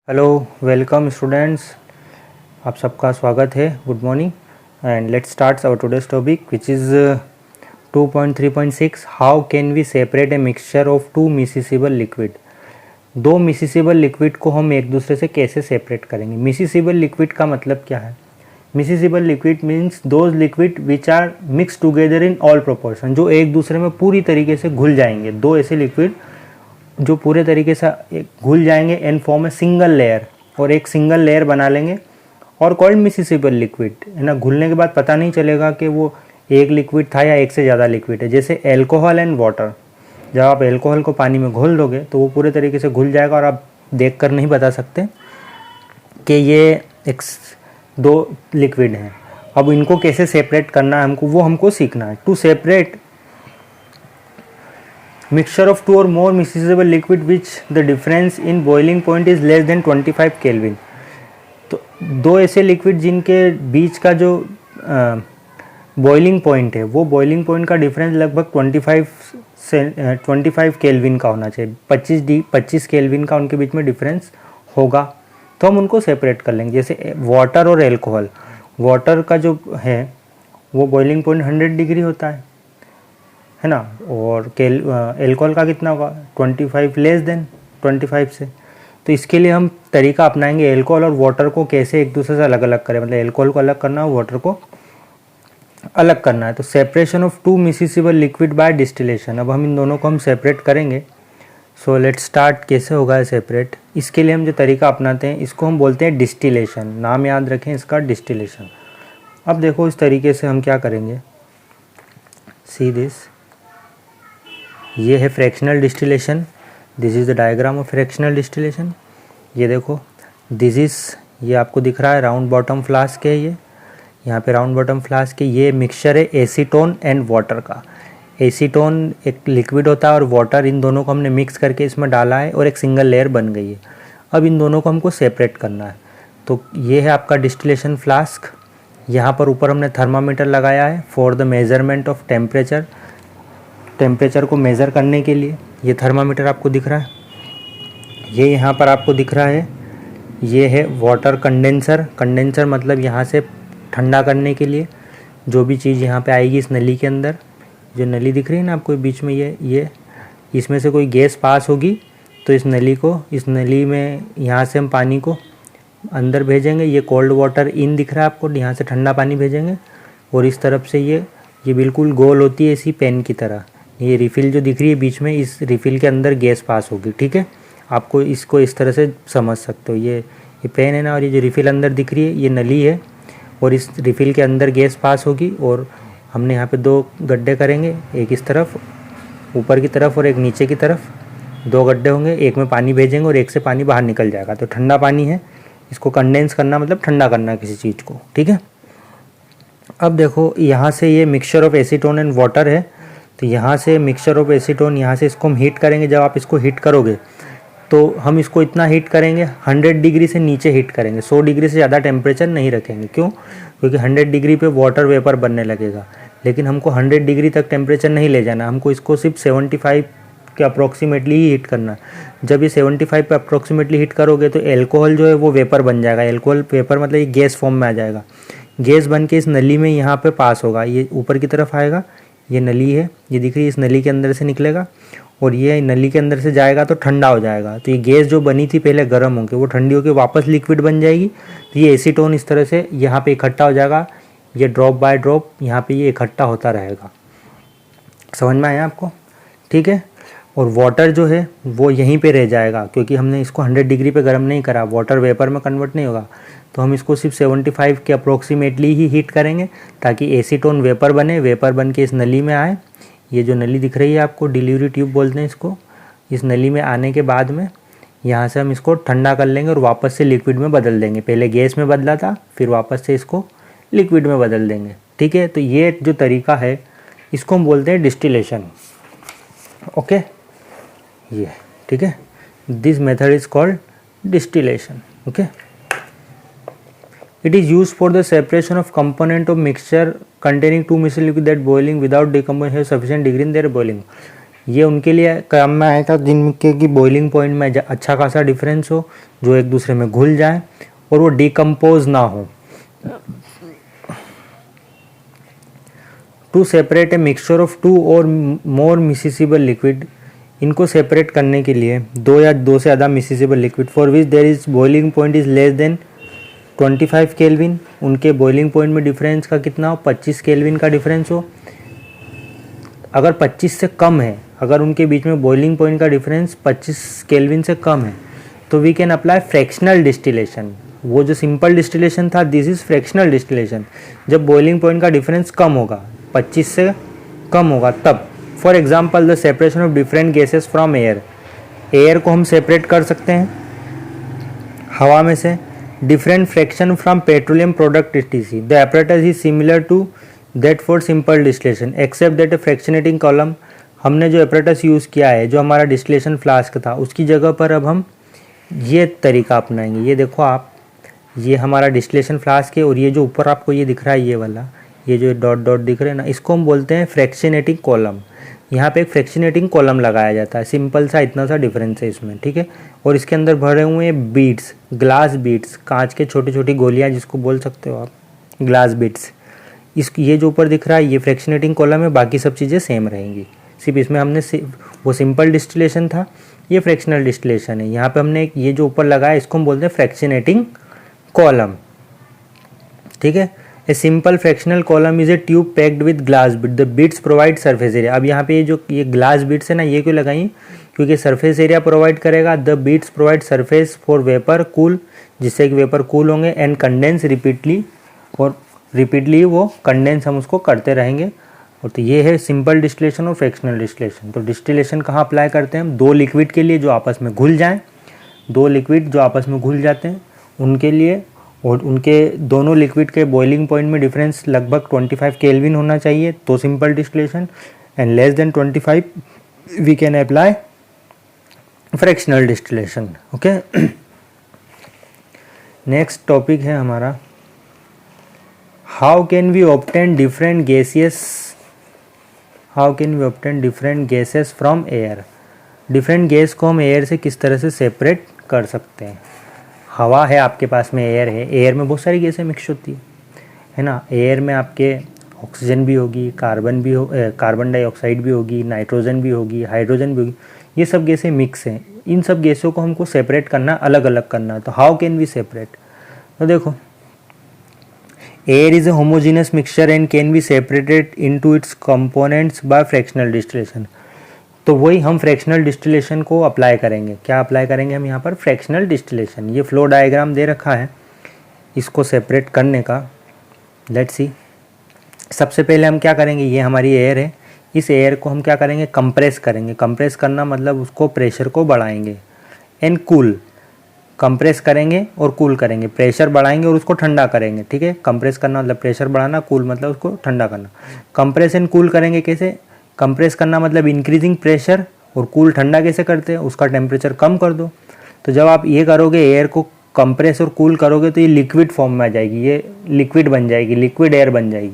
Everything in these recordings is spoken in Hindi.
हेलो वेलकम स्टूडेंट्स, आप सबका स्वागत है। Good morning and let's start our today's topic which is 2.3.6 how can we separate a mixture of two miscible liquid. दो मिसिसिबल लिक्विड को हम एक दूसरे से कैसे सेपरेट करेंगे। मिसिसिबल लिक्विड का मतलब क्या है? Miscible liquid means those liquid which are mix together in all proportion, जो एक दूसरे में पूरी तरीके से घुल जाएंगे। दो ऐसे लिक्विड जो पूरे तरीके से घुल जाएंगे and form a single layer, और एक सिंगल लेयर बना लेंगे और कॉल्ड मिसिसिबल लिक्विड है ना। घुलने के बाद पता नहीं चलेगा कि वो एक लिक्विड था या एक से ज़्यादा लिक्विड है। जैसे एल्कोहल एंड वाटर, जब आप एल्कोहल को पानी में घोल दोगे तो वो पूरे तरीके से घुल जाएगा और आप देख कर नहीं बता सकते कि ये दो लिक्विड हैं। अब इनको कैसे सेपरेट करना है हमको, वो हमको सीखना है। To separate mixture of two or more miscible liquid which the difference in boiling point is less than 25 Kelvin। तो दो ऐसे लिक्विड जिनके बीच का जो बॉइलिंग पॉइंट है, वो बॉइलिंग पॉइंट का डिफरेंस लगभग 25 केल्विन का होना चाहिए। 25 केल्विन का उनके बीच में डिफरेंस होगा तो हम उनको सेपरेट कर लेंगे। जैसे वाटर और एल्कोहल, वाटर का जो है वो बॉइलिंग पॉइंट 100 डिग्री होता है ना, और एल्कोहल का कितना होगा 25 लेस देन 25 से। तो इसके लिए हम तरीका अपनाएंगे एल्कोहल और वाटर को कैसे एक दूसरे से अलग अलग करें, मतलब एल्कोहल को अलग करना है, वाटर को अलग करना है। तो separation of two miscible liquid by distillation. अब हम इन दोनों को हम सेपरेट करेंगे। So let's start. कैसे होगा सेपरेट? इसके लिए हम जो तरीका अपनाते हैं इसको हम बोलते हैं डिस्टिलेशन। नाम याद रखें इसका, डिस्टिलेशन। अब देखो इस तरीके से हम क्या करेंगे, सी दिस, ये है fractional distillation. This is the diagram of fractional distillation. ये देखो, दिस इज़, ये आपको दिख रहा है राउंड बॉटम फ्लास्क है। ये यहाँ पे राउंड बॉटम फ्लास्क है। ये मिक्सचर है एसीटोन एंड वाटर का। एसीटोन एक लिक्विड होता है और वाटर, इन दोनों को हमने मिक्स करके इसमें डाला है और एक सिंगल लेयर बन गई है। अब इन दोनों को हमको सेपरेट करना है। तो ये है आपका डिस्टिलेशन फ्लास्क। यहाँ पर ऊपर हमने थर्मामीटर लगाया है for the measurement of temperature को मेज़र करने के लिए। ये थर्मामीटर आपको दिख रहा है, ये यहाँ पर आपको दिख रहा है। ये है वाटर कंडेंसर। कंडेंसर मतलब यहाँ से ठंडा करने के लिए जो भी चीज़ यहाँ पे आएगी इस नली के अंदर, जो नली दिख रही है ना आपको बीच में, ये इसमें से कोई गैस पास होगी तो इस नली में यहाँ से हम पानी को अंदर भेजेंगे। ये कोल्ड वाटर इन दिख रहा है आपको, यहाँ से ठंडा पानी भेजेंगे। और इस तरफ से ये बिल्कुल गोल होती है इसी पेन की तरह। ये रिफ़िल जो दिख रही है बीच में, इस रिफ़िल के अंदर गैस पास होगी। ठीक है, आपको इसको इस तरह से समझ सकते हो। ये पेन है ना, और ये जो रिफ़िल अंदर दिख रही है ये नली है, और इस रिफ़िल के अंदर गैस पास होगी। और हमने यहाँ पे दो गड्ढे करेंगे, एक इस तरफ ऊपर की तरफ और एक नीचे की तरफ। दो गड्ढे होंगे, एक में पानी भेजेंगे और एक से पानी बाहर निकल जाएगा। तो ठंडा पानी है, इसको कंडेंस करना मतलब ठंडा करना किसी चीज़ को। ठीक है, अब देखो यहाँ से ये mixture of acetone and water है। तो यहाँ से मिक्सचर ऑफ एसीटोन, यहाँ से इसको हम हीट करेंगे। जब आप इसको हीट करोगे तो हम इसको इतना हीट करेंगे, 100 डिग्री से नीचे हीट करेंगे। 100 डिग्री से ज़्यादा टेम्परेचर नहीं रखेंगे। क्यों? क्योंकि 100 डिग्री पे वाटर वेपर बनने लगेगा। लेकिन हमको 100 डिग्री तक टेम्परेचर नहीं ले जाना, हमको इसको सिर्फ 75 के अप्रॉक्सीमेटली ही हीट करना। जब ये 75 पे अप्रॉक्सीमेटली हीट करोगे तो एल्कोहल जो है वो वेपर बन जाएगा। एल्कोहल वेपर मतलब ये गैस फॉर्म में आ जाएगा। गैस बन के इस नली में यहाँ पे पास होगा, ये ऊपर की तरफ आएगा। ये नली है, ये दिख रही है, इस नली के अंदर से निकलेगा और ये नली के अंदर से जाएगा तो ठंडा हो जाएगा। तो ये गैस जो बनी थी पहले गर्म होकर, वो ठंडी होकर वापस लिक्विड बन जाएगी। तो ये एसीटोन इस तरह से यहाँ पे इकट्ठा हो जाएगा। ये ड्रॉप बाय ड्रॉप यहाँ पे ये इकट्ठा होता रहेगा। समझ में आया आपको? ठीक है, और वाटर जो है वो यहीं पे रह जाएगा क्योंकि हमने इसको 100 डिग्री पे गर्म नहीं करा, वाटर वेपर में कन्वर्ट नहीं होगा। तो हम इसको सिर्फ 75 के अप्रोक्सीमेटली ही हीट करेंगे ताकि एसीटोन वेपर बने, वेपर बन के इस नली में आए। ये जो नली दिख रही है आपको, डिलीवरी ट्यूब बोलते हैं इसको। इस नली में आने के बाद में यहाँ से हम इसको ठंडा कर लेंगे और वापस से लिक्विड में बदल देंगे। पहले गैस में बदला था, फिर वापस से इसको लिक्विड में बदल देंगे। ठीक है, तो ये जो तरीका है इसको हम बोलते हैं डिस्टिलेशन। ओके, ये ठीक है, this method is called distillation. Okay, it is used for the separation of component of mixture containing two miscible liquid that boiling without decomposition has sufficient degree in their boiling। ये उनके लिए काम में आया था जिनके की बॉइलिंग पॉइंट में अच्छा खासा डिफरेंस हो, जो एक दूसरे में घुल जाए और वो डिकम्पोज ना हो। To separate a mixture of 2 और मोर मिसिसिबल लिक्विड, इनको सेपरेट करने के लिए 2 या 2 से ज़्यादा miscible liquid for which there is boiling point is less than 25 kelvin, उनके बॉइलिंग पॉइंट में डिफरेंस का कितना हो, 25 केल्विन का डिफरेंस हो। अगर 25 से कम है, अगर उनके बीच में बॉइलिंग पॉइंट का डिफरेंस 25 केल्विन से कम है, तो we can apply fractional distillation. वो जो सिंपल डिस्टिलेशन था, दिस इज फ्रैक्शनल डिस्टिलेशन। जब बॉइलिंग पॉइंट का डिफरेंस कम होगा, 25 से कम होगा तब। For example the separation of different gases from air, air को हम सेपरेट कर सकते हैं हवा में से। Different fraction from petroleum product etc. The apparatus is similar to that for simple distillation except that a fractionating column, हमने जो apparatus यूज़ किया है, जो हमारा डिस्टिलेशन फ्लास्क था, उसकी जगह पर अब हम ये तरीका अपनाएंगे। ये देखो आप, ये हमारा डिस्टिलेशन फ्लास्क है और ये जो ऊपर आपको ये दिख रहा है, ये वाला, ये जो डॉट डॉट दिख रहे हैं ना, इसको हम बोलते हैं फ्रैक्शनेटिंग कॉलम। यहाँ पे एक फ्रैक्शनेटिंग कॉलम लगाया जाता है, सिंपल सा इतना सा डिफरेंस है इसमें, ठीक है। और इसके अंदर भरे हुए हैं बीड्स, ग्लास बीड्स, कांच के छोटी छोटी गोलियाँ जिसको बोल सकते हो आप, ग्लास बीड्स। ये जो ऊपर दिख रहा है ये फ्रैक्शनेटिंग कॉलम है, बाकी सब चीज़ें सेम रहेंगी। सिर्फ इसमें हमने वो सिंपल डिस्टिलेशन था, ये फ्रैक्शनल डिस्टिलेशन है। यहाँ पे हमने ये जो ऊपर लगाया इसको हम बोलते हैं फ्रैक्शनेटिंग कॉलम, ठीक है। A simple fractional column is a tube packed with glass bit, the bits provide surface area. अब यहाँ पे ये ग्लास बिट्स है ना, ये क्यों लगाई, क्योंकि सरफेस एरिया प्रोवाइड करेगा। The bits provide surface for vapour cool, जिससे कि वेपर कूल होंगे, एंड कंडेंस रिपीटली, और रिपीटली वो कंडेंस हम उसको करते रहेंगे। और तो ये है सिंपल डिस्टिलेशन और फ्रैक्शनल डिस्टिलेशन। तो डिस्टिलेशन कहाँ अप्लाई करते हैं हम, 2 लिक्विड के लिए जो आपस में घुल जाएँ, 2 लिक्विड जो आपस में घुल जाते हैं उनके लिए, और उनके दोनों लिक्विड के बॉइलिंग पॉइंट में डिफरेंस लगभग 25 केल्विन होना चाहिए, तो simple distillation, and less than 25 we can apply fractional distillation. Okay, next topic है हमारा, how can we obtain different gases from air. Different gas को हम एयर से किस तरह से सेपरेट कर सकते हैं। हवा है आपके पास में, एयर है, एयर में बहुत सारी गैसें मिक्स होती है ना। एयर में आपके ऑक्सीजन भी होगी, कार्बन डाइऑक्साइड भी होगी, नाइट्रोजन भी होगी, हाइड्रोजन भी होगी, ये सब गैसें मिक्स हैं। इन सब गैसों को हमको सेपरेट करना, अलग अलग करना। तो हाउ कैन वी सेपरेट, तो देखो, air is a homogeneous mixture and can be separated into its components by fractional distillation. तो वही हम फ्रैक्शनल डिस्टिलेशन को अप्लाई करेंगे। क्या अप्लाई करेंगे हम यहाँ पर, फ्रैक्शनल डिस्टिलेशन। ये फ्लो डायग्राम दे रखा है इसको सेपरेट करने का। लेट्स सी, सबसे पहले हम क्या करेंगे, ये हमारी एयर है, इस एयर को हम क्या करेंगे, कंप्रेस करेंगे। कंप्रेस करना मतलब उसको प्रेशर को बढ़ाएंगे, एंड कूल, कंप्रेस करेंगे और कूल करेंगे, प्रेशर बढ़ाएंगे और उसको ठंडा करेंगे, ठीक है। कंप्रेस करना मतलब प्रेशर बढ़ाना, कूल मतलब उसको ठंडा करना। कंप्रेस एंड कूल करेंगे कैसे, कंप्रेस करना मतलब इंक्रीजिंग प्रेशर, और कूल ठंडा कैसे करते हैं, उसका टेम्परेचर कम कर दो। तो जब आप ये करोगे, एयर को कंप्रेस और कूल करोगे, तो ये लिक्विड फॉर्म में आ जाएगी, ये लिक्विड बन जाएगी, लिक्विड एयर बन जाएगी।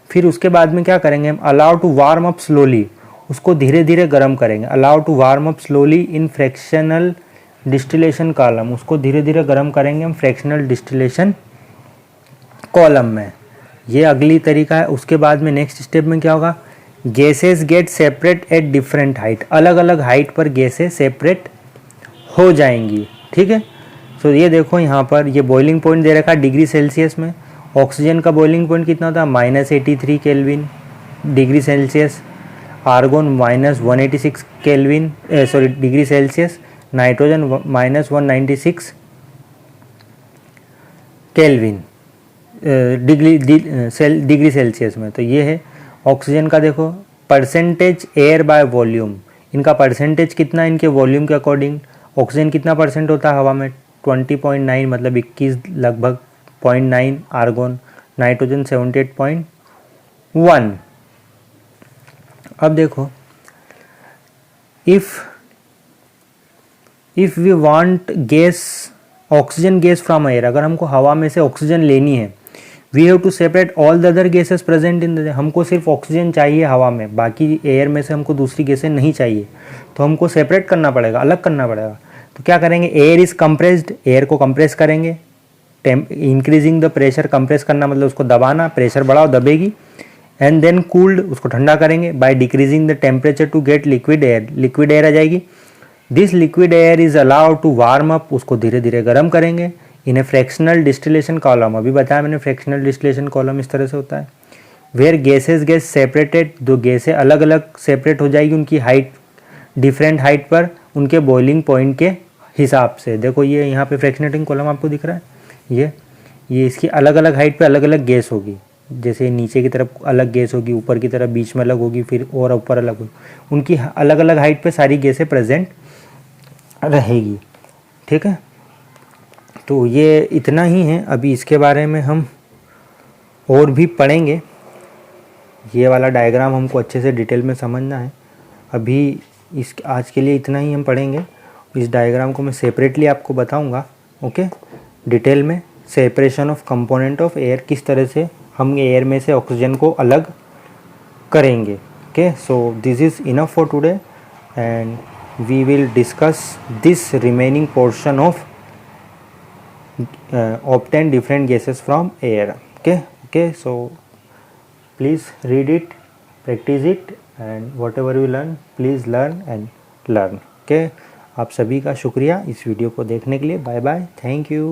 फिर उसके बाद में क्या करेंगे हम, allow to warm up slowly, उसको धीरे धीरे गर्म करेंगे। Allow to warm up slowly in fractional distillation column, उसको धीरे धीरे गर्म करेंगे हम फ्रैक्शनल डिस्टिलेशन कॉलम में। ये अगली तरीका है। उसके बाद में नेक्स्ट स्टेप में क्या होगा, gases gate separate at different height, अलग अलग हाइट पर गैसें सेपरेट हो जाएंगी, ठीक है। सो ये देखो यहाँ पर ये बॉइलिंग पॉइंट दे रखा है डिग्री सेल्सियस में। ऑक्सीजन का बॉइलिंग पॉइंट कितना होता है, -83 kelvin degree Celsius, argon -186 kelvin degree Celsius, nitrogen -196 kelvin degree Celsius में। तो ये है ऑक्सीजन का, देखो परसेंटेज एयर बाय वॉल्यूम, इनका परसेंटेज कितना है इनके वॉल्यूम के अकॉर्डिंग। ऑक्सीजन कितना परसेंट होता है हवा में, 20.9 मतलब 21 लगभग 0.9, आर्गोन, नाइट्रोजन 78.1। अब देखो, if we want gas oxygen gas from air, अगर हमको हवा में से ऑक्सीजन लेनी है, we have to separate all the other gases present in the, हमको सिर्फ ऑक्सीजन चाहिए हवा में, बाकी एयर में से हमको दूसरी गैसें नहीं चाहिए, तो हमको सेपरेट करना पड़ेगा, अलग करना पड़ेगा। तो क्या करेंगे, एयर इज़ कंप्रेस्ड, एयर को कंप्रेस करेंगे, इंक्रीजिंग द प्रेशर, कंप्रेस करना मतलब उसको दबाना, प्रेशर बढ़ाओ दबेगी, एंड देन कूल्ड, उसको ठंडा करेंगे by decreasing the temperature to get liquid air, liquid air आ जाएगी। This liquid air is allowed to warm up, उसको धीरे धीरे गर्म करेंगे in a fractional distillation column, अभी बताया मैंने फ्रैक्शनल डिस्टिलेशन कॉलम इस तरह से होता है। वेयर गैसेस गेट सेपरेटेड, दो गैसें अलग अलग सेपरेट हो जाएगी उनकी हाइट, डिफरेंट हाइट पर उनके बॉइलिंग पॉइंट के हिसाब से। देखो ये यहाँ पे फ्रैक्शनेटिंग कॉलम आपको दिख रहा है, ये इसकी अलग अलग हाइट पे अलग अलग गैस होगी, जैसे नीचे की तरफ अलग गैस होगी, ऊपर की तरफ बीच में अलग होगी, फिर और ऊपर अलग होगी, उनकी अलग अलग हाइट पे सारी गैसें प्रेजेंट रहेगी। ठीक है, तो ये इतना ही है, अभी इसके बारे में हम और भी पढ़ेंगे। ये वाला डायग्राम हमको अच्छे से डिटेल में समझना है। अभी इस आज के लिए इतना ही हम पढ़ेंगे। इस डायग्राम को मैं सेपरेटली आपको बताऊंगा, ओके, डिटेल में। Separation of component of air, किस तरह से हम एयर में से ऑक्सीजन को अलग करेंगे। Okay, so this is enough for today and we will discuss this remaining portion of obtain different gases from air. Okay, so please read it, practice it, and whatever you learn please learn and learn. Okay, आप सभी का शुक्रिया इस वीडियो को देखने के लिए। Bye bye, thank you.